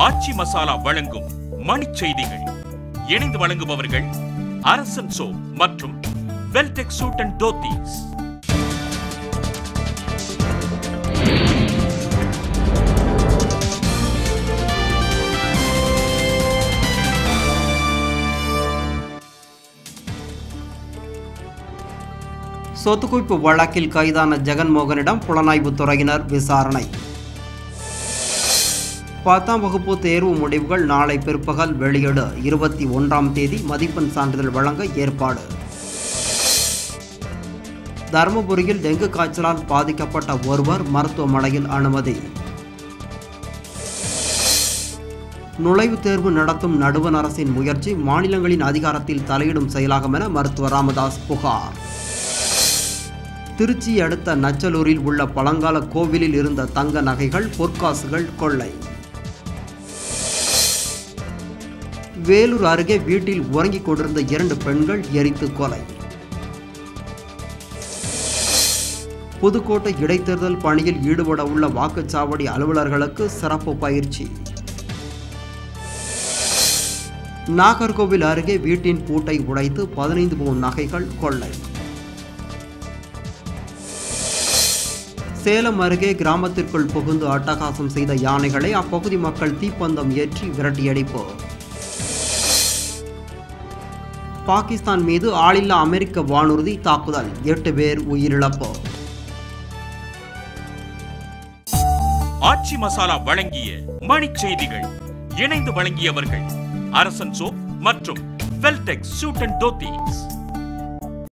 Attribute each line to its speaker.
Speaker 1: ஆச்சி மசாலா வழங்கும் மணிச் செய்திகள். இணைந்து வழங்குபவர்கள் அரசன் சோ மற்றும் வெல்டெக் சூட் அண்ட் தோத்தீஸ்.
Speaker 2: சொத்து குவிப்பு வழக்கில் கைதான ஜெகன்மோகனிடம் புலனாய்வுத்துறையினர் விசாரணை. 10ஆம் வகுப்பு தேர்வு முடிவுகள் நாளை பிற்பகல் வெளியிட 21ஆம் தேதி மதிப்பெண் சான்றிதழ் வழங்க ஏற்பாடு. தருமபுரியில் டெங்கு காய்ச்சலால் பாதிக்கப்பட்ட ஒருவர் மருத்துவமனையில் அனுமதி. நுழைவுத் தேர்வு நடத்தும் நடுவண் அரசின் முயற்சி மாநிலங்களின் அதிகாரத்தில் தலையிடும் செயலாகும் என மருத்துவர் ராமதாஸ் புகார். திருச்சி அடுத்த நச்சலூரில் உள்ள பழங்கால கோவிலில் இருந்த தங்க நகைகள் பொற்காசுகள் கொள்ளை. வேலூர் அருகே வீட்டில் உறங்கிக் கொண்டிருந்த 2 பெண்கள் எரித்து கொலை. புதுக்கோட்டை இடைத்தேர்தல் பணியில் ஈடுபட உள்ள வாக்குச்சாவடி அலுவலர்களுக்கு சிறப்பு பயிற்சி. நாகர்கோவில் அருகே வீட்டின் பூட்டை உடைத்து 15 பவுன் நகைகள் கொள்ளை. சேலம் அருகே கிராமத்திற்குள் புகுந்து அட்டகாசம் செய்த யானைகளை அப்பகுதி மக்கள் தீப்பந்தம் ஏற்றி விரட்டியடிப்பு. பாகிஸ்தான் மீது ஆளில்லா அமெரிக்க வானூர்தி தாக்குதல், 8 பேர் உயிரிழப்பு.
Speaker 1: ஆச்சி மசாலா வழங்கிய மணிச் செய்திகள். இணைந்து வழங்கியவர்கள் அரசன் சோ மற்றும் வெல்டெக் சூட் அண்ட் தோத்தீஸ்.